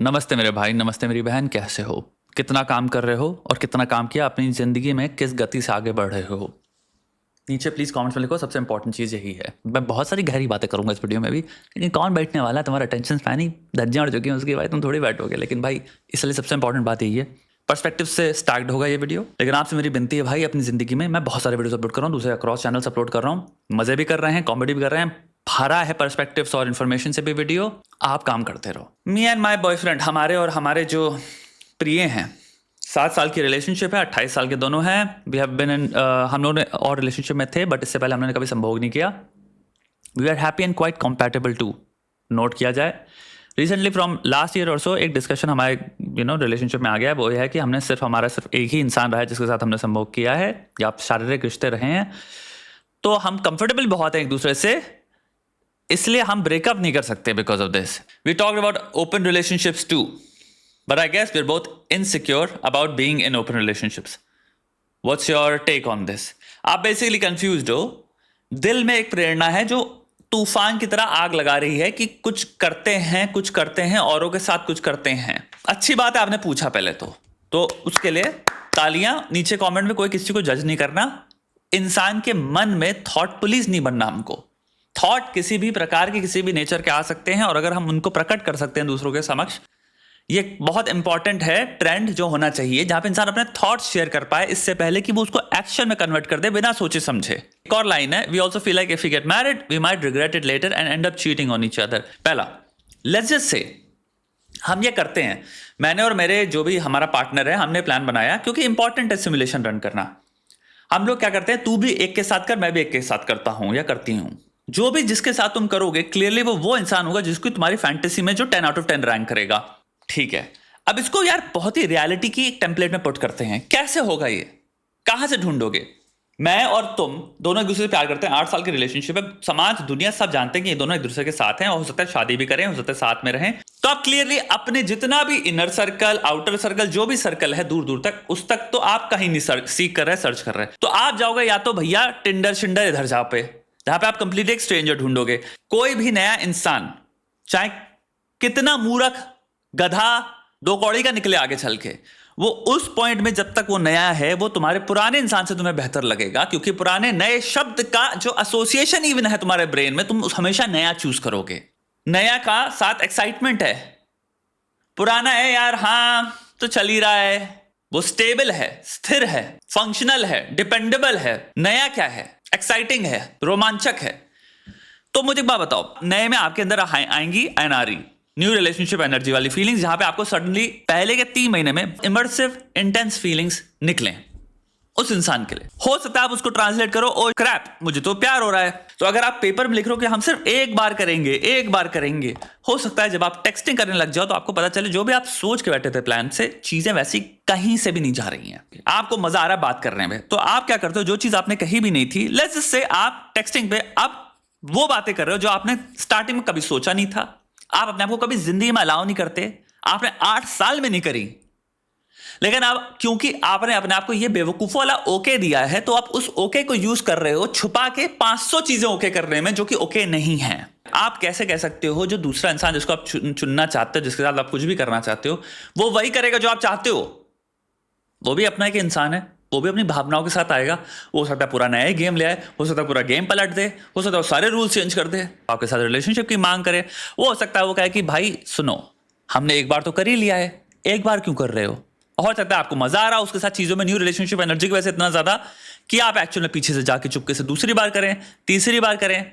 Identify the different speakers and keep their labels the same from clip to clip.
Speaker 1: नमस्ते मेरे भाई, नमस्ते मेरी बहन, कैसे हो? कितना काम कर रहे हो और कितना काम किया अपनी ज़िंदगी में, किस गति से आगे बढ़ रहे हो? नीचे प्लीज़ कमेंट्स में लिखो। सबसे इंपॉर्टेंट चीज़ यही है। मैं बहुत सारी गहरी बातें करूंगा इस वीडियो में भी, लेकिन कौन बैठने वाला है? तुम्हारा अटेंशन स्पैन ही धज्जियां उड़ चुकी हैं उसकी। भाई तुम थोड़ी बैठोगे। लेकिन भाई इसलिए सबसे इंपॉर्टेंट बात यही है, पर्सपेक्टिव से स्टार्ट होगा ये वीडियो। लेकिन आपसे मेरी विनती है भाई, अपनी ज़िंदगी में मैं बहुत सारे वीडियोस अपलोड कर रहा हूँ, दूसरे अक्रॉस चैनल्स अपलोड कर रहा हूँ, मज़े भी कर रहे हैं, कॉमेडी भी कर रहे हैं, भरा है पर्सपेक्टिव्स और इन्फॉर्मेशन से भी वीडियो। आप काम करते रहो। मी एंड माई बॉयफ्रेंड, हमारे और हमारे जो प्रिय हैं, 7 साल की रिलेशनशिप है, 28 साल के दोनों हैं। वी हैव बीन इन, हम लोग और रिलेशनशिप में थे, बट इससे पहले हमने कभी संभोग नहीं किया। We are happy and quite compatible too. Note किया जाए, रिसेंटली फ्रॉम लास्ट ईयर और सो एक डिस्कशन हमारे रिलेशनशिप में आ गया है। वो ये है कि हमने सिर्फ एक ही इंसान रहा है जिसके साथ हमने संभोग किया है या शारीरिक रिश्ते रहे हैं, तो हम कंफर्टेबल बहुत हैं एक दूसरे से, इसलिए हम ब्रेकअप नहीं कर सकते because of this. We talked about open relationships too, but I guess we are both insecure about being in open relationships. What's your take on this? आप बेसिकली कंफ्यूज्ड हो। दिल में एक प्रेरणा है जो तूफान की तरह आग लगा रही है कि कुछ करते हैं, औरों के साथ कुछ करते हैं। अच्छी बात है आपने पूछा पहले तो उसके लिए तालियां। नीचे कमेंट में कोई किसी को जज नहीं करना। इंसान के मन में थॉट पुलिस नहीं बनना हमको। थॉट किसी भी प्रकार के, किसी भी नेचर के आ सकते हैं, और अगर हम उनको प्रकट कर सकते हैं दूसरों के समक्ष, ये बहुत इंपॉर्टेंट है ट्रेंड जो होना चाहिए, जहां पे इंसान अपने थॉट्स शेयर कर पाए इससे पहले कि वो उसको एक्शन में कन्वर्ट कर दे बिना सोचे समझे। एक और लाइन है, we also feel like if we get married we might regret it later and end up cheating on each other. पहला, लेट्स जस्ट से हम ये करते हैं, मैंने और मेरे जो भी हमारा पार्टनर है, हमने प्लान बनाया क्योंकि इंपॉर्टेंट है सिमुलेशन रन करना। हम लोग क्या करते हैं, तू भी एक के साथ कर, मैं भी एक के साथ करता हूं या करती हूं। जो भी जिसके साथ तुम करोगे, क्लियरली वो इंसान होगा जिसको तुम्हारी फैंटेसी में जो 10 आउट ऑफ 10 रैंक करेगा। ठीक है, अब इसको यार बहुत ही रियलिटी की एक टेम्पलेट में पुट करते हैं। कैसे होगा ये? कहां से ढूंढोगे? मैं और तुम दोनों एक दूसरे से प्यार करते हैं, 8 साल की रिलेशनशिप है, समाज दुनिया सब जानते हैं कि ये दोनों एक दूसरे के साथ हैं, और हो सकता है शादी भी करें, हो सकता है साथ में रहें। तो आप क्लियरली अपने जितना भी इनर सर्कल, आउटर सर्कल, जो भी सर्कल है दूर दूर तक, उस तक तो आप कहीं नहीं सीख कर रहे, सर्च कर रहे। तो आप जाओगे या तो भैया टिंडर शिंडर इधर जाओ पे, जहां पे आप कंप्लीट एक स्ट्रेंजर ढूंढोगे। कोई भी नया इंसान, चाहे कितना मूर्ख, गधा, दो कौड़ी का निकले आगे चल के, वो उस पॉइंट में जब तक वो नया है, वो तुम्हारे पुराने इंसान से तुम्हें बेहतर लगेगा, क्योंकि पुराने नए शब्द का जो एसोसिएशन इवन है तुम्हारे ब्रेन में, तुम हमेशा नया चूज करोगे। नया का साथ एक्साइटमेंट है, पुराना है यार हाँ तो चल ही रहा है, वो स्टेबल है, स्थिर है, फंक्शनल है, डिपेंडेबल है। नया क्या है? एक्साइटिंग है, रोमांचक है। तो मुझे एक बात बताओ, नए में आपके अंदर आएंगी एनआरई, न्यू रिलेशनशिप एनर्जी वाली फीलिंग्स, जहां पे आपको सडनली पहले के 3 महीने में इमर्सिव इंटेंस फीलिंग्स निकले उस इंसान के लिए। हो सकता है आप उसको ट्रांसलेट करो, ओ क्रैप मुझे तो प्यार हो रहा है। तो अगर आप पेपर में लिख रहे हो कि हम सिर्फ एक बार करेंगे, हो सकता है जब आप टेक्सटिंग करने लग जाओ तो आपको पता चले जो भी आप सोच के बैठे थे प्लान से, चीजें वैसी कहीं से भी नहीं जा रही हैं। आपको मजा आ रहा है बात करने में, तो आप क्या करते हो, जो चीज आपने कही भी नहीं थी, लेट्स जस्ट से आप टेक्सटिंग पे अब वो बातें कर रहे हो जो आपने स्टार्टिंग में कभी सोचा नहीं था, आप अपने आप को कभी जिंदगी में अलाउ नहीं करते, आपने 8 साल में नहीं करी। लेकिन अब क्योंकि आपने अपने आप को ये बेवकूफों वाला ओके दिया है, तो आप उस ओके को यूज कर रहे हो छुपा के 500 चीजें ओके करने में जो कि ओके नहीं है। आप कैसे कह सकते हो जो दूसरा इंसान जिसको आप चुनना चाहते हो, जिसके साथ आप कुछ भी करना चाहते हो, वो वही करेगा जो आप चाहते हो? वो भी अपना एक इंसान है, वो भी अपनी भावनाओं के साथ आएगा। वो हो सकता है पूरा नया ही गेम ले आए, हो सकता है पूरा गेम पलट दे, हो सकता है वो सारे रूल्स चेंज कर दे, आपके साथ रिलेशनशिप की मांग करे। वो हो सकता है वो कहे कि भाई सुनो, हमने एक बार तो कर ही लिया है, एक बार क्यों कर रहे हो? हो सकता है आपको मजा आ रहा है उसके साथ चीजों में, न्यू रिलेशनशिप एनर्जी की वजह से इतना ज्यादा कि आप एक्चुअली में पीछे से जाके चुपके से दूसरी बार करें, तीसरी बार करें।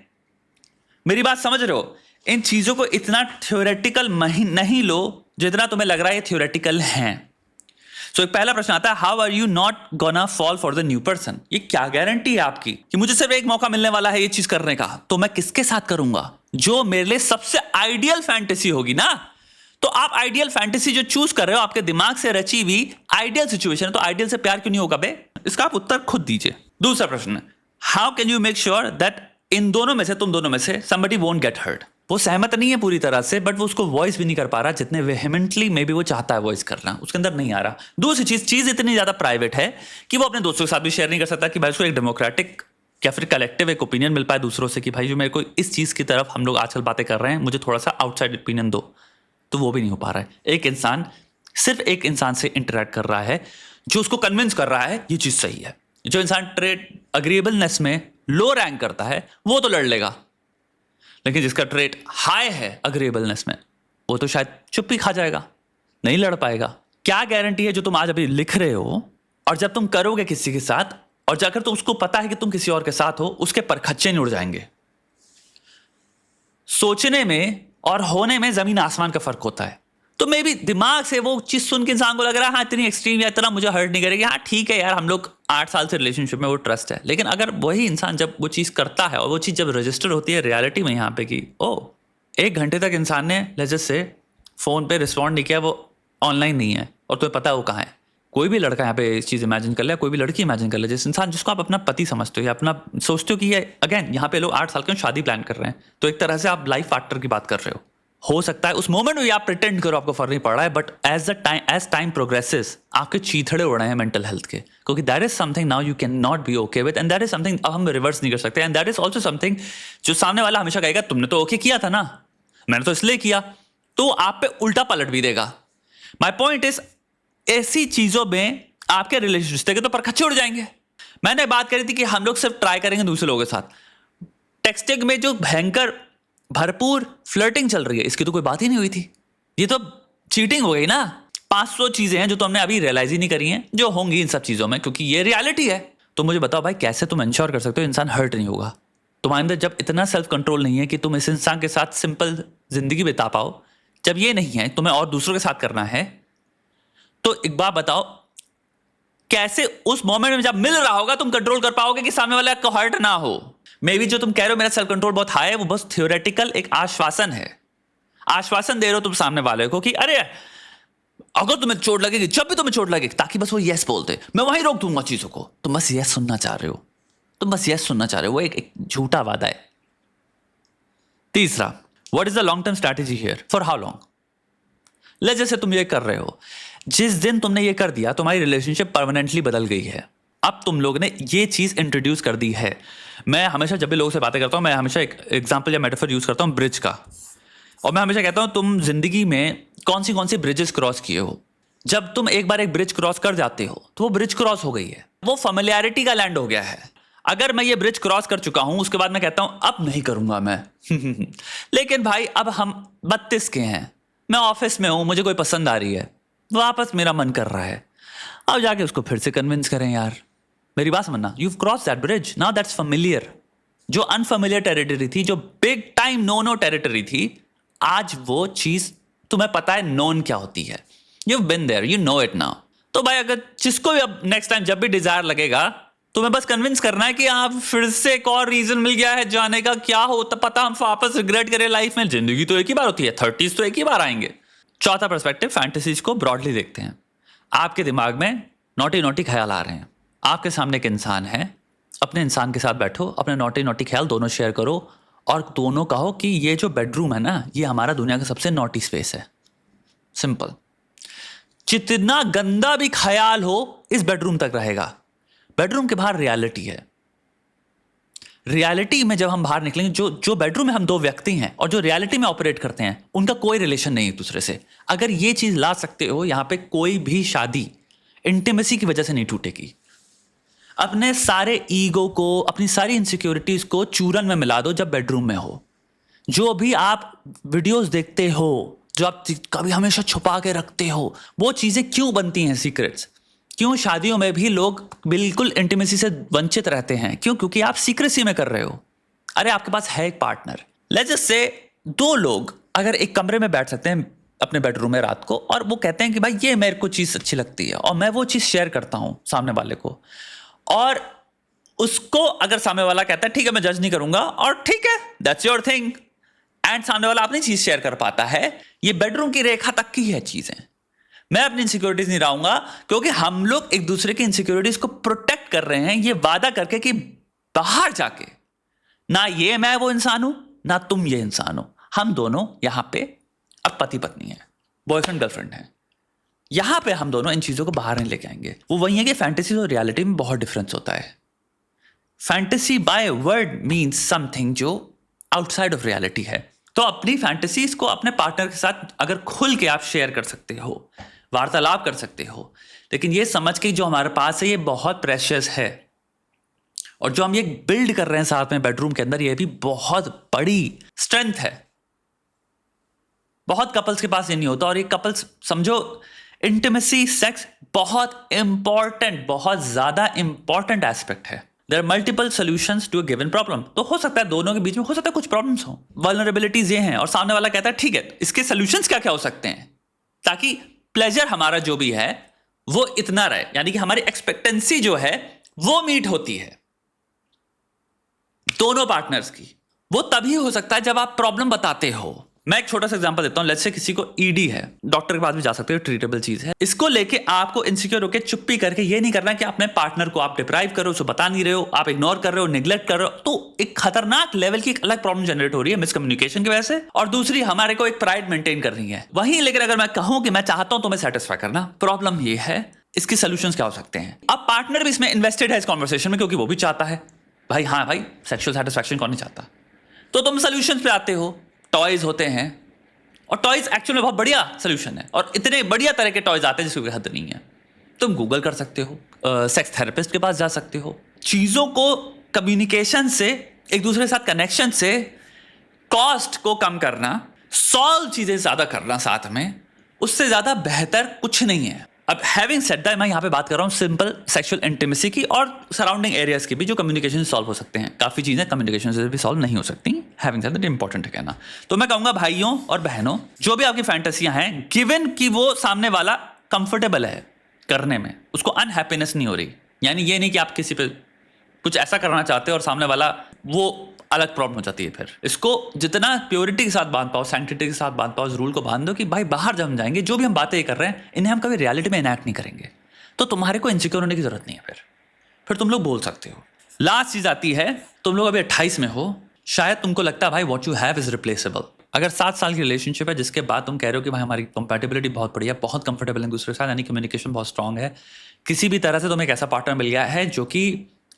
Speaker 1: मेरी बात समझ रहे हो? इन चीजों को इतना थ्योरेटिकल नहीं लो जितना तुम्हें लग रहा है ये थ्योरेटिकल है। तो एक पहला प्रश्न आता है, how are you not gonna fall for the new person? ये क्या गारंटी है आपकी कि मुझे सिर्फ एक मौका मिलने वाला है ये चीज करने का, तो मैं किसके साथ करूंगा? जो मेरे लिए सबसे आइडियल फैंटेसी होगी ना। तो आप आइडियल फैंटेसी जो चूज कर रहे हो, आपके दिमाग से रची हुई आइडियल सिचुएशन है, तो आइडियल से प्यार क्यों नहीं होगा बे? इसका आप उत्तर खुद दीजिए। दूसरा प्रश्न, how can you make sure that in दोनों में से, तुम दोनों में से somebody won't get hurt? वो सहमत नहीं है पूरी तरह से, बट वो उसको वॉइस भी नहीं कर पा रहा जितने वेहेमेंटली मे बी वो चाहता है वॉइस करना, उसके अंदर नहीं आ रहा। दूसरी चीज इतनी ज्यादा प्राइवेट है कि वो अपने दोस्तों के साथ भी शेयर नहीं कर सकता कि भाई उसको एक डेमोक्रेटिक या फिर कलेक्टिव एक ओपिनियन मिल पाए दूसरों से कि भाई जो मेरे को इस चीज की तरफ हम लोग आजकल बातें कर रहे हैं, मुझे थोड़ा सा आउटसाइड ओपिनियन दो। तो वो भी नहीं हो पा रहा है। एक इंसान सिर्फ एक इंसान से इंटरेक्ट कर रहा है जो उसको कन्विंस कर रहा है ये चीज सही है। जो इंसान ट्रेट अग्रीएबलनेस में लो रैंक करता है वो तो लड़ लेगा, लेकिन जिसका ट्रेट हाई है अग्रीएबलनेस में वो तो शायद चुप ही खा जाएगा, नहीं लड़ पाएगा। क्या गारंटी है जो तुम आज अभी लिख रहे हो और जब तुम करोगे किसी के साथ और जाकर तो उसको पता है कि तुम किसी और के साथ हो, उसके परखच्चे नहीं उड़ जाएंगे। सोचने में और होने में जमीन आसमान का फर्क होता है। तो मे भी दिमाग से वो चीज सुन के इंसान को लग रहा है हाँ इतनी एक्सट्रीम या इतना मुझे हर्ट नहीं करेगी, हाँ ठीक है यार हम लोग 8 साल से रिलेशनशिप में, वो ट्रस्ट है। लेकिन अगर वही इंसान जब वो चीज करता है और वो चीज जब रजिस्टर होती है रियलिटी में यहाँ पे कि ओ 1 घंटे तक इंसान ने लेट्स से फोन पे रिस्पॉन्ड नहीं किया, वो ऑनलाइन नहीं है और तुम्हें पता है वो कहाँ है। कोई भी लड़का यहाँ पे इस चीज इमेजिन कर ले, कोई भी लड़की इमेजिन कर ले, जिस इंसान जिसको आप अपना पति समझते हो या अपना सोचते हो कि ये अगेन यहाँ पे लोग 8 साल के शादी प्लान कर रहे हैं, तो एक तरह से आप लाइफ पार्टनर की बात कर रहे हो सकता है उस मोमेंट में आप प्रिटेंड करो आपको फर्क नहीं पड़ रहा है, बट एज टाइम प्रोग्रेसेस आपके चीथड़े उड़ रहे हैं मेंटल हेल्थ के, क्योंकि that is something now you can not be okay with, and that is something अब हम रिवर्स नहीं कर सकते, and that is also something जो सामने वाला हमेशा कहेगा तुमने तो ओके किया था ना, मैंने तो इसलिए किया, तो आप पे उल्टा पलट भी देगा। माई पॉइंट इज ऐसी चीजों में आपके रिलेशनशिप के तो परखच्चे उड़ जाएंगे। मैंने बात करी थी कि हम लोग सिर्फ ट्राई करेंगे दूसरे लोगों के साथ, टेक्सटिंग में जो भयंकर भरपूर फ्लर्टिंग चल रही है इसकी तो कोई बात ही नहीं हुई थी, ये तो चीटिंग हो गई ना। 500 चीजें हैं जो तुमने अभी रियलाइज ही नहीं करी हैं जो होंगी इन सब चीजों में, क्योंकि ये रियलिटी है। तो मुझे बताओ भाई कैसे तुम इंश्योर कर सकते हो इंसान हर्ट नहीं होगा? तुम्हारे अंदर जब इतना सेल्फ कंट्रोल नहीं है कि तुम इस इंसान के साथ सिंपल जिंदगी बिता पाओ, जब ये नहीं है तुम्हें और दूसरों के साथ करना है, तो एक बात बताओ कैसे उस मोमेंट में जब मिल रहा होगा तुम कंट्रोल कर पाओगे कि सामने वाला को हर्ट ना हो? मे बी जो तुम कह रहे हो मेरा सेल्फ कंट्रोल बहुत हाई है, वो बस थियोरेटिकल एक आश्वासन है। आश्वासन दे रहे हो तुम सामने वाले को कि अरे अगर तुम्हें चोट लगेगी, जब भी तुम्हें चोट लगेगी, ताकि बस वो यस बोलते, मैं वहीं रोक दूंगा चीजों को। तुम बस यस सुनना चाह रहे हो, तुम बस यस सुनना चाह रहे हो, वो एक झूठा वादा है। तीसरा, what is the long term strategy here? For how long? ले जैसे तुम ये कर रहे हो, जिस दिन तुमने ये कर दिया तुम्हारी रिलेशनशिप परमानेंटली बदल गई है। अब तुम लोग ने ये चीज इंट्रोड्यूस कर दी है। मैं हमेशा जब भी लोगों से बातें करता हूं, मैं हमेशा एक एग्जांपल या मेटाफर यूज करता हूं ब्रिज का, और मैं हमेशा कहता हूं तुम जिंदगी में कौन सी ब्रिजेस क्रॉस किए हो। जब तुम एक बार एक ब्रिज क्रॉस कर जाते हो तो वो ब्रिज क्रॉस हो गई है, वो फेमिलियरिटी का लैंड हो गया है। अगर मैं ये ब्रिज क्रॉस कर चुका हूं उसके बाद मैं कहता हूं अब नहीं करूंगा मैं लेकिन भाई अब हम 32 के हैं, मैं ऑफिस में हूं, मुझे कोई पसंद आ रही है, वापस मेरा मन कर रहा है, अब जाके उसको फिर से कन्विंस करें यार मेरी बात समझना, you cross that bridge, now that's familiar. जो अनफेमिलियर टेरिटरी थी, जो बिग टाइम नो टेरिटरी थी, आज वो चीज तुम्हें पता है नोन क्या होती है, you been there, you know it now. तो भाई अगर जिसको भी अब नेक्स्ट टाइम जब भी डिजायर लगेगा, तुम्हें बस कन्विंस करना है कि आप फिर से एक और रीजन मिल गया है जाने का, क्या हो तो पता हम वापस रिग्रेट करें लाइफ में। जिंदगी तो एक ही बार होती है, 30s तो एक ही बार आएंगे। चौथा पर्सपेक्टिव, फैंटेसीज को ब्रॉडली देखते हैं। आपके दिमाग में नोटी ख्याल आ रहे हैं, आपके सामने एक इंसान है, अपने इंसान के साथ बैठो, अपने नोटी ख्याल दोनों शेयर करो और दोनों कहो कि ये जो बेडरूम है ना, ये हमारा दुनिया का सबसे नोटी स्पेस है। सिंपल। जितना गंदा भी ख्याल हो इस बेडरूम तक रहेगा, बेडरूम के बाहर रियलिटी है। रियलिटी में जब हम बाहर निकलेंगे, जो बेडरूम में हम 2 व्यक्ति हैं और जो रियलिटी में ऑपरेट करते हैं, उनका कोई रिलेशन नहीं एक दूसरे से। अगर ये चीज ला सकते हो, यहां पे कोई भी शादी इंटीमेसी की वजह से नहीं टूटेगी। अपने सारे ईगो को, अपनी सारी इनसिक्योरिटीज को चूरन में मिला दो जब बेडरूम में हो। जो भी आप वीडियोस देखते हो, जो आप कभी हमेशा छुपा के रखते हो, वो चीजें क्यों बनती हैं सीक्रेट्स? क्यों शादियों में भी लोग बिल्कुल इंटीमेसी से वंचित रहते हैं? क्यों? क्योंकि आप सीक्रेसी में कर रहे हो। अरे आपके पास है एक पार्टनर, लेट्स जस्ट से 2 लोग अगर एक कमरे में बैठ सकते हैं अपने बेडरूम में रात को, और वो कहते हैं कि भाई ये मेरे को चीज अच्छी लगती है और मैं वो चीज शेयर करता हूं सामने वाले को, और उसको अगर सामने वाला कहता है ठीक है मैं जज नहीं करूंगा, और ठीक है दैट्स योर थिंग, एंड सामने वाला अपनी चीज शेयर कर पाता है, ये बेडरूम की रेखा तक की है चीजें। मैं अपनी इनसिक्योरिटीज नहीं रहूंगा, क्योंकि हम लोग एक दूसरे की इनसिक्योरिटीज को प्रोटेक्ट कर रहे हैं, ये वादा करके कि बाहर जाके ना ये मैं वो इंसान हूं ना तुम ये इंसान हो, हम दोनों यहां पे अब पति पत्नी है, बॉयफ्रेंड गर्लफ्रेंड है। यहां पे हम दोनों इन चीजों को बाहर नहीं लेके आएंगे। वो वही है कि फैंटेसी और रियलिटी में बहुत डिफरेंस होता है। Fantasy by word means something जो आउटसाइड ऑफ रियलिटी है। तो अपनी फैंटेसीज को अपने पार्टनर के साथ अगर खुल के आप शेयर कर सकते हो, वार्तालाप कर सकते हो, लेकिन ये समझ के जो हमारे पास है ये बहुत प्रेशियस है, और जो हम ये बिल्ड कर रहे हैं साथ में बेडरूम के अंदर, ये भी बहुत बड़ी स्ट्रेंथ है। बहुत कपल्स के पास ये नहीं होता, और ये कपल्स समझो, इंटीमेसी, सेक्स बहुत इंपॉर्टेंट, बहुत ज्यादा इंपॉर्टेंट एस्पेक्ट है। There are multiple solutions to a given problem. तो हो सकता है दोनों के बीच में हो सकता है कुछ प्रॉब्लम्स हो, वल्नरेबिलिटीज ये हैं, और सामने वाला कहता है ठीक है, इसके सॉल्यूशंस क्या क्या हो सकते हैं ताकि प्लेजर हमारा जो भी है वो इतना रहे, यानी कि हमारी एक्सपेक्टेंसी जो है वो मीट होती है दोनों पार्टनर्स की। वो तभी हो सकता है जब आप प्रॉब्लम बताते हो। मैं एक छोटा सा एग्जांपल देता हूं। लेट्स से किसी को ईडी है, डॉक्टर के पास भी जा सकते हो, ट्रीटेबल चीज है। इसको लेके आपको इनसिक्योर होकर चुप्पी करके ये नहीं करना कि अपने पार्टनर को आप डिप्राइव करो, उसको बता नहीं रहे हो, आप इग्नोर कर रहे हो, निग्लेक्ट कर रहे हो, तो एक खतरनाक लेवल की एक अलग प्रॉब्लम जनरेट हो रही है मिसकम्युनिकेशन की वजह से। और दूसरी, हमारे को एक प्राइड मेंटेन करनी है वहीं। लेकिन अगर मैं कहूं कि मैं चाहता हूं तुम्हें सेटिस्फाई करना, प्रॉब्लम ये है, इसके सोल्यूशंस क्या हो सकते हैं। अब पार्टनर भी इसमें इन्वेस्टेड है इस कॉन्वर्सेशन में, क्योंकि वो भी चाहता है भाई, हाँ भाई, सेक्सुअल सेटिस्फैक्शन कौन नहीं चाहता। तो तुम सोल्यूशंस पे आते हो, टॉयज होते हैं, और टॉयज एक्चुअल में बहुत बढ़िया सोल्यूशन है, और इतने बढ़िया तरह के टॉयज आते हैं जिसकी कोई हद नहीं है। तुम गूगल कर सकते हो, सेक्स थेरेपिस्ट के पास जा सकते हो। चीजों को कम्युनिकेशन से, एक दूसरे के साथ कनेक्शन से, कॉस्ट को कम करना, सॉल्व चीजें ज्यादा करना साथ में, उससे ज्यादा बेहतर कुछ नहीं है। अब हैविंग सेड दैट, मैं यहां पे बात कर रहा हूं सिंपल सेक्सुअल इंटीमेसी की, और सराउंडिंग एरियाज की भी जो कम्युनिकेशन से सॉल्व हो सकते हैं। काफी चीजें कम्युनिकेशन से भी सॉल्व नहीं हो सकती। हैविंग सेड दैट इंपॉर्टेंट है कहना। तो मैं कहूंगा भाइयों और बहनों, जो भी आपकी फैंटेसियां हैं, गिवन कि वो सामने वाला कंफर्टेबल है करने में, उसको अनहैप्पीनेस नहीं हो रही, यानी ये नहीं कि आप किसी पे कुछ ऐसा करना चाहते हो और सामने वाला वो अलग प्रॉब्लम हो जाती है। फिर इसको जितना प्योरिटी के साथ बांध पाओ, सैंक्टिटी के साथ बांध पाओ, इस रूल को बांध दो कि भाई बाहर जब हम जाएंगे, जो भी हम बातें कर रहे हैं, इन्हें हम कभी रियलिटी में इनैक्ट नहीं करेंगे। तो तुम्हारे को इनसिक्योर होने की जरूरत नहीं है। फिर तुम लोग बोल सकते हो। लास्ट चीज आती है, तुम लोग अभी 28 में हो, शायद तुमको लगता है भाई what you have is replaceable. अगर 7 साल की रिलेशनशिप है जिसके बाद तुम कह रहे हो कि भाई हमारी कंपैटिबिलिटी बहुत बढ़िया, बहुत कंफर्टेबल है दूसरे के साथ, यानी कम्युनिकेशन बहुत स्ट्रांग है, किसी भी तरह से तुम्हें एक ऐसा पार्टनर मिल गया है जो कि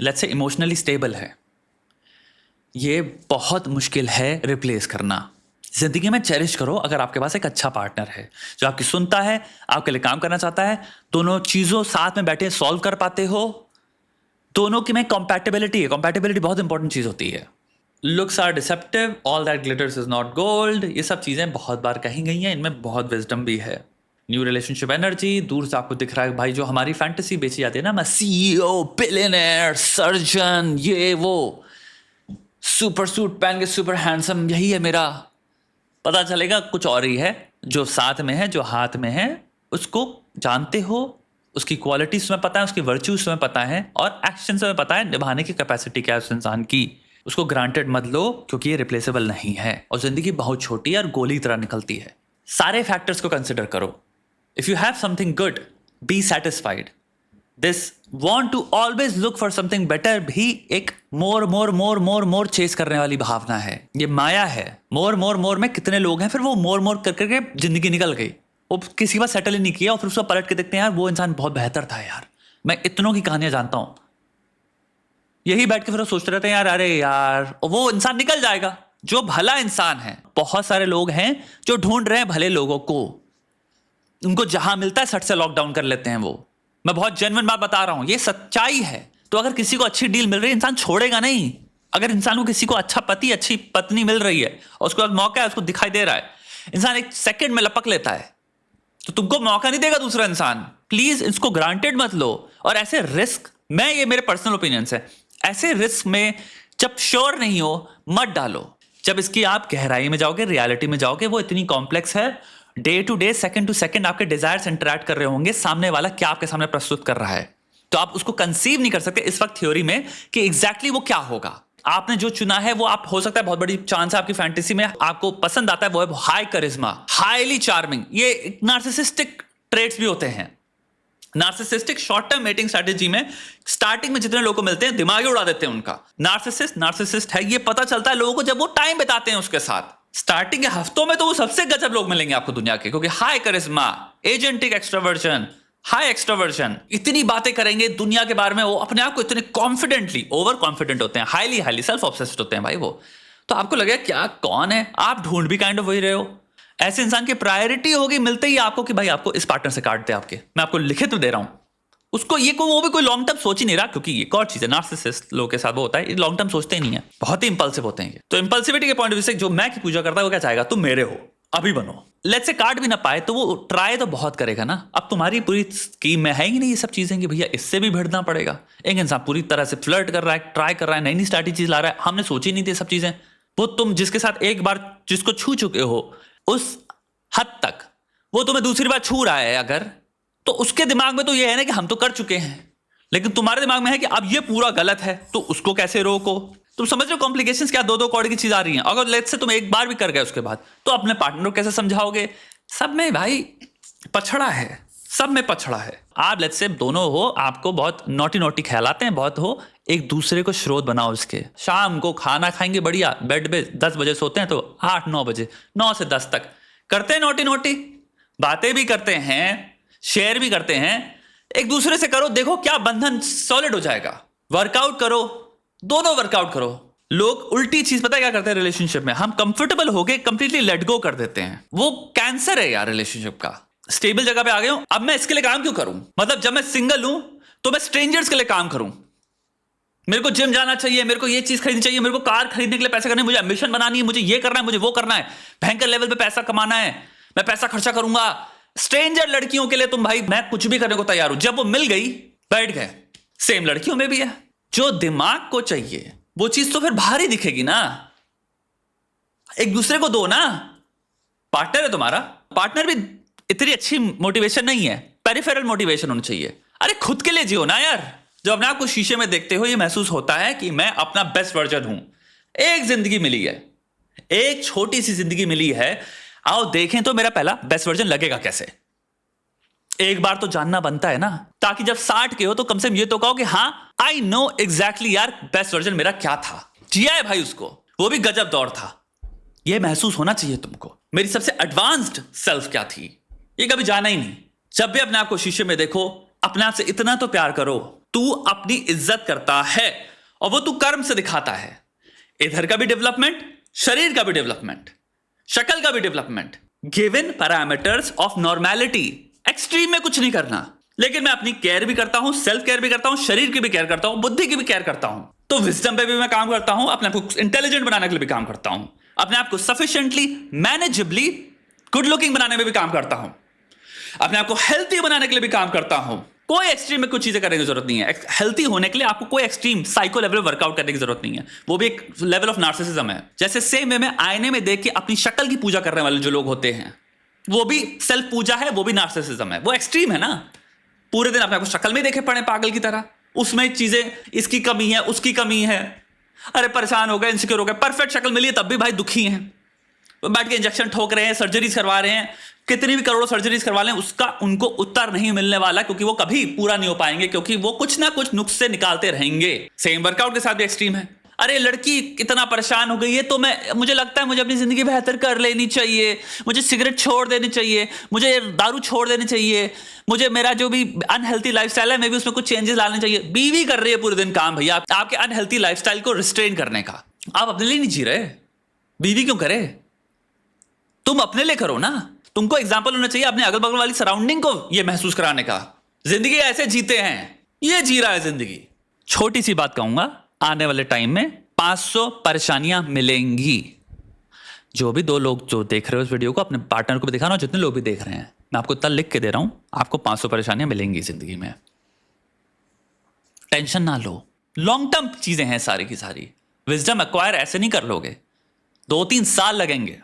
Speaker 1: लेट्स से इमोशनली स्टेबल है, ये बहुत मुश्किल है रिप्लेस करना। जिंदगी में चेरिश करो अगर आपके पास एक अच्छा पार्टनर है जो आपकी सुनता है, आपके लिए काम करना चाहता है, दोनों चीजों साथ में बैठे सॉल्व कर पाते हो, दोनों की में कंपैटिबिलिटी है। कंपैटिबिलिटी बहुत इंपॉर्टेंट चीज होती है। Looks are deceptive, all that glitters is not gold, ये सब चीजें बहुत बार कही गई हैं, इनमें बहुत विजडम भी है। न्यू रिलेशनशिप एनर्जी, दूर से आपको दिख रहा है भाई जो हमारी फैंटेसी बेची जाती है ना, मैं CEO, बिलियनर, सर्जन, ये वो, सुपर सूट पहन के सुपर हैंडसम, यही है मेरा। पता चलेगा कुछ और ही है। जो साथ में है, जो हाथ में है, उसको जानते हो, उसकी क्वालिटीज तुम्हें पता है, उसकी वर्च्यूज तुम्हें पता है, और एक्शन तुम्हें पता है, निभाने की कैपेसिटी क्या है उस इंसान की। उसको ग्रांटेड मत लो, क्योंकि ये रिप्लेसेबल नहीं है, और जिंदगी बहुत छोटी है और गोली की तरह निकलती है। सारे फैक्टर्स को कंसिडर करो। If you have something good, be satisfied. This want to always look for something better भी एक मोर चेस करने वाली भावना है। ये माया है। मोर में कितने लोग हैं, फिर वो मोर कर करके जिंदगी निकल गई, वो किसी बात सेटल ही नहीं किया, और फिर उसको पलट के देखते हैं यार वो इंसान बहुत बेहतर था यार, मैं इतनों की कहानियां जानता हूं। यही बैठ के फिर वो सोचते रहते हैं यार, अरे यार वो इंसान निकल जाएगा जो भला इंसान है। बहुत सारे लोग हैं जो ढूंढ रहे हैं भले लोगों को, उनको जहां मिलता है सट से लॉकडाउन कर लेते हैं वो। मैं बहुत जेन्युइन बात बता रहा हूं, ये सच्चाई है। तो अगर किसी को अच्छी डील मिल रही है, इंसान छोड़ेगा नहीं। अगर इंसान को किसी को अच्छा पति, अच्छी पत्नी मिल रही है और उसके बाद मौका है, उसको दिखाई दे रहा है, इंसान एक सेकंड में लपक लेता है। तो तुमको मौका नहीं देगा दूसरा इंसान। प्लीज इसको ग्रांटेड मत लो। और ऐसे रिस्क, मैं ये मेरे पर्सनल ओपिनियंस है, ऐसे रिस्क में जब श्योर नहीं हो मत डालो। जब इसकी आप गहराई में जाओगे, रियलिटी में जाओगे, वो इतनी कॉम्प्लेक्स है। Day to day, second to second आपके डिजायर्स इंटरैक्ट कर रहे होंगे, सामने वाला क्या आपके सामने प्रस्तुत कर रहा है, तो आप उसको कंसीव नहीं कर सकते इस वक्त थ्योरी में कि एग्जैक्टली वो क्या होगा। आपने जो चुना है वो आप, हो सकता है बहुत बड़ी चांस है आपकी फैंटेसी में आपको पसंद आता है, वो है हाई करिश्मा, हाईली चार्मिंग। ये नार्सिसिस्टिक ट्रेट्स भी होते हैं। Narcissistic short term mating strategy में स्टार्टिंग में जितने लोगों को मिलते हैं दिमाग ही उड़ा देते हैं उनका। नार्सिसिस्ट है, ये पता चलता है लोगों को जब वो टाइम बिताते हैं उसके साथ। स्टार्टिंग के हफ्तों में तो वो सबसे गजब लोग मिलेंगे आपको दुनिया के, क्योंकि हाई करिश्मा, एजेंटिक एक्सट्रोवर्जन, हाई एक्सट्रोवर्जन, इतनी बातें करेंगे दुनिया के बारे में, वो अपने आप को इतने कॉन्फिडेंटली ओवर कॉन्फिडेंट होते हैं, हाईली सेल्फ ऑब्सेस्ड होते हैं भाई वो। तो आपको लगेगा क्या कौन है, आप ढूंढ भी काइंड ऑफ वही रहे हो। ऐसे इंसान की प्रायोरिटी होगी मिलते ही आपको कि भाई आपको इस पार्टनर से काट दे, आपके मैं आपको लिखित में दे रहा हूं। उसको ये वो भी कोई लॉन्ग टर्म सोच ही नहीं रहा, क्योंकि ये एक और चीज है, नार्सिसिस्ट लोगों के साथ वो होता है, ये लॉन्ग टर्म सोचते ही नहीं है, बहुत ही इंपल्सिव होते हैं ये। तो इंपल्सिविटी के पॉइंट ऑफ व्यू से जो मैं की पूजा करता है वो क्या चाहेगा, तुम मेरे हो अभी बनो। लेट्स से काट भी ना पाए तो वो ट्राई तो बहुत करेगा ना। अब तुम्हारी पूरी स्कीम में है ही नहीं ये सब चीजें कि भैया इससे भी भिड़ना पड़ेगा। एक इंसान पूरी तरह से फ्लर्ट कर रहा है, ट्राई कर रहा है, नई नई स्ट्रैटेजी ला रहा है, हमने सोची नहीं थी सब चीजें। वो तुम जिसके साथ एक बार जिसको छू चुके हो उस हद तक वो तुम्हें दूसरी बार छू रहा है अगर, तो उसके दिमाग में तो ये है ना कि हम तो कर चुके हैं, लेकिन तुम्हारे दिमाग में है कि अब ये पूरा गलत है, तो उसको कैसे रोको। तुम समझ रहे हो कॉम्प्लिकेशंस क्या, दो कौड़ की चीज आ रही है। अगर लेट्स से तुम एक बार भी कर गए उसके बाद, तो अपने पार्टनर को कैसे समझाओगे। सब में भाई पछड़ा है, सब में पछड़ा है। आप लेट्स से दोनों हो, आपको बहुत नोटी नोटी ख्याल आते हैं, बहुत हो, एक दूसरे को स्रोत बनाओ इसके। शाम को खाना खाएंगे बढ़िया, बेड पे 10 बजे सोते हैं तो 8-9 बजे 9 से 10 तक करते हैं नोटी नोटी, बातें भी करते हैं, शेयर भी करते हैं, एक दूसरे से करो, देखो क्या बंधन सॉलिड हो जाएगा। वर्कआउट करो, दोनों वर्कआउट करो। लोग उल्टी चीज पता है क्या करते हैं रिलेशनशिप में, हम कंफर्टेबल हो गए कंप्लीटली लेट गो कर देते हैं। वो कैंसर है यार रिलेशनशिप का। स्टेबल जगह पे आ गए हो, अब मैं इसके लिए काम क्यों करूं, मतलब जब मैं सिंगल हूं तो मैं स्ट्रेंजर्स के लिए काम करूं। मेरे को जिम जाना चाहिए, मेरे को ये चीज खरीदनी चाहिए, मेरे को कार खरीदने के लिए पैसे करने, मुझे एम्बिशन बनानी है, मुझे ये करना है, मुझे वो करना है, भयंकर लेवल पे पैसा कमाना है, मैं पैसा खर्चा करूंगा। स्ट्रेंजर लड़कियों के लिए तुम भाई मैं कुछ भी करने को तैयार हूं। जब वो मिल गई बैठ गए। सेम लड़कियों में भी है, जो दिमाग को चाहिए वो चीज तो फिर बाहर ही दिखेगी ना। एक दूसरे को दो ना, पार्टनर है तुम्हारा, पार्टनर भी इतनी अच्छी मोटिवेशन नहीं है, पेरिफेरल मोटिवेशन होनी चाहिए। अरे खुद के लिए जियो ना यार। जब अपने आप को शीशे में देखते हो ये महसूस होता है कि मैं अपना बेस्ट वर्जन हूं। एक जिंदगी मिली है, एक छोटी सी जिंदगी मिली है, आओ देखें तो मेरा पहला बेस्ट वर्जन लगेगा कैसे। एक बार तो जानना बनता है ना, ताकि जब 60 के हो तो कम से कम ये तो कहो कि हाँ आई नो एग्जैक्टली यार बेस्ट वर्जन मेरा क्या था, जिया है भाई उसको, वो भी गजब दौर था। ये महसूस होना चाहिए तुमको, मेरी सबसे एडवांस्ड सेल्फ क्या थी, ये कभी जाना ही नहीं। जब भी अपने आप को शीशे में देखो, अपने आप से इतना तो प्यार करो, तू अपनी इज्जत करता है और वो तू कर्म से दिखाता है। इधर का भी डेवलपमेंट, शरीर का भी डेवलपमेंट, शक्ल का भी development, given parameters of normality. Extreme में कुछ नहीं करना, लेकिन मैं अपनी केयर भी करता हूं, सेल्फ केयर भी करता हूं, शरीर की भी केयर करता हूं, बुद्धि की भी केयर करता हूं। तो विजडम पे भी मैं काम करता हूं, अपने आप को इंटेलिजेंट बनाने के लिए भी काम करता हूं, अपने आप को सफिशिएंटली मैनेजेबली गुड लुकिंग बनाने में भी काम करता हूं, अपने आप को हेल्थी बनाने के लिए भी काम करता हूं। कोई एक्सट्रीम में कुछ चीजें करने की जरूरत नहीं है। हेल्थी होने के लिए आपको कोई एक्सट्रीम साइको लेवल वर्कआउट करने की जरूरत नहीं है, वो भी एक लेवल ऑफ नार्सिसिज्म है। जैसे सेम वे में आईने में देख के अपनी शक्ल की पूजा करने वाले जो लोग होते हैं, वो भी सेल्फ पूजा है, वो भी नार्सिसिज्म है। वो एक्सट्रीम है ना, पूरे दिन अपने आप को शक्ल में देखे पड़े पागल की तरह, उसमें चीजें इसकी कमी है उसकी कमी है, अरे परेशान हो गए, इनसिक्योर हो गए। परफेक्ट शक्ल मिली है तब भी भाई दुखी हैं, वो बैठ के इंजेक्शन ठोक रहे हैं, सर्जरीज करवा रहे हैं, कितनी भी करोड़ों सर्जरीज करवा लें उसका उनको उत्तर नहीं मिलने वाला, क्योंकि वो कभी पूरा नहीं हो पाएंगे, क्योंकि वो कुछ ना कुछ नुक्स से निकालते रहेंगे। सेम वर्कआउट के साथ भी एक्सट्रीम है। अरे लड़की इतना परेशान हो गई है तो मुझे लगता है मुझे अपनी जिंदगी बेहतर कर लेनी चाहिए, मुझे सिगरेट छोड़ देनी चाहिए, मुझे दारू छोड़ देनी चाहिए, मुझे मेरा जो भी अनहेल्थी लाइफस्टाइल है मैं भी उसमें कुछ चेंजेस लाने चाहिए। बीवी कर रही है पूरे दिन काम भैया आपके अनहेल्थी लाइफस्टाइल को रिस्ट्रेन करने का। आप अपने लिए नहीं जी रहे, बीवी क्यों करे, तुम अपने लिए करो ना। तुमको एग्जाम्पल होना चाहिए अपने अगल बगल वाली सराउंडिंग को ये महसूस कराने का, जिंदगी ऐसे जीते हैं, ये जी रहा है जिंदगी। छोटी सी बात कहूंगा, आने वाले टाइम में 500 परेशानियां मिलेंगी। जो भी 2 लोग जो देख रहे हो इस वीडियो को, अपने पार्टनर को भी दिखाना, जितने लोग भी देख रहे हैं, मैं आपको इतना लिख के दे रहा हूं, आपको 500 परेशानियां मिलेंगी जिंदगी में। टेंशन ना लो, लॉन्ग टर्म चीजें हैं सारी की सारी। विजडम एक्वायर ऐसे नहीं कर लोगे, 2-3 साल लगेंगे।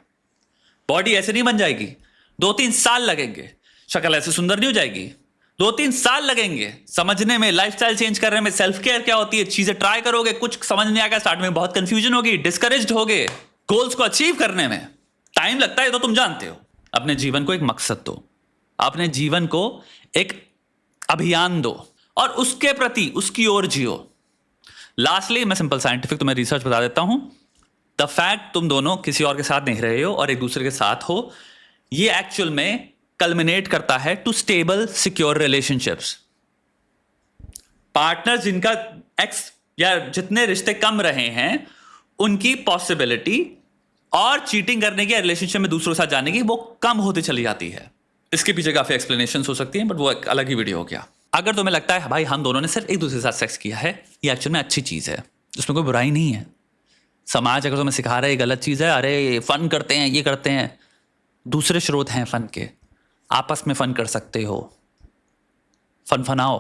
Speaker 1: बॉडी ऐसे नहीं बन जाएगी, 2-3 साल लगेंगे। शक्ल ऐसे सुंदर नहीं हो जाएगी, 2-3 साल लगेंगे समझने में, लाइफस्टाइल चेंज करने में, सेल्फ केयर क्या होती है, चीजें ट्राई करोगे, कुछ समझ नहीं आएगा, स्टार्ट में बहुत कंफ्यूजन होगी, डिस्करेज्ड होगे। गोल्स को अचीव करने में टाइम लगता है तो तुम जानते हो। अपने जीवन को एक मकसद दो, अपने जीवन को एक अभियान दो और उसके प्रति उसकी ओर जियो। लास्टली मैं सिंपल साइंटिफिक तुम्हें रिसर्च बता देता हूं। द फैक्ट तुम दोनों किसी और के साथ नहीं रहे हो और एक दूसरे के साथ हो, ये एक्चुअल में कल्मिनेट करता है to stable secure relationships. Partner जिनका एक्स या जितने रिश्ते कम रहे हैं उनकी पॉसिबिलिटी और चीटिंग करने की, रिलेशनशिप में दूसरों के साथ जाने की, वो कम होती चली जाती है। इसके पीछे काफी एक्सप्लेनेशन हो सकती हैं, बट वो एक अलग ही वीडियो हो गया। अगर तुम्हें लगता है भाई हम दोनों ने सिर्फ एक दूसरे के साथ सेक्स किया है, ये एक्चुअल में अच्छी चीज है, उसमें कोई बुराई नहीं है। समाज अगर तुम्हें सिखा रहा है ये गलत चीज है, अरे फन करते हैं, ये करते हैं, दूसरे स्रोत हैं फन के, आपस में फन कर सकते हो, फन फनाओ।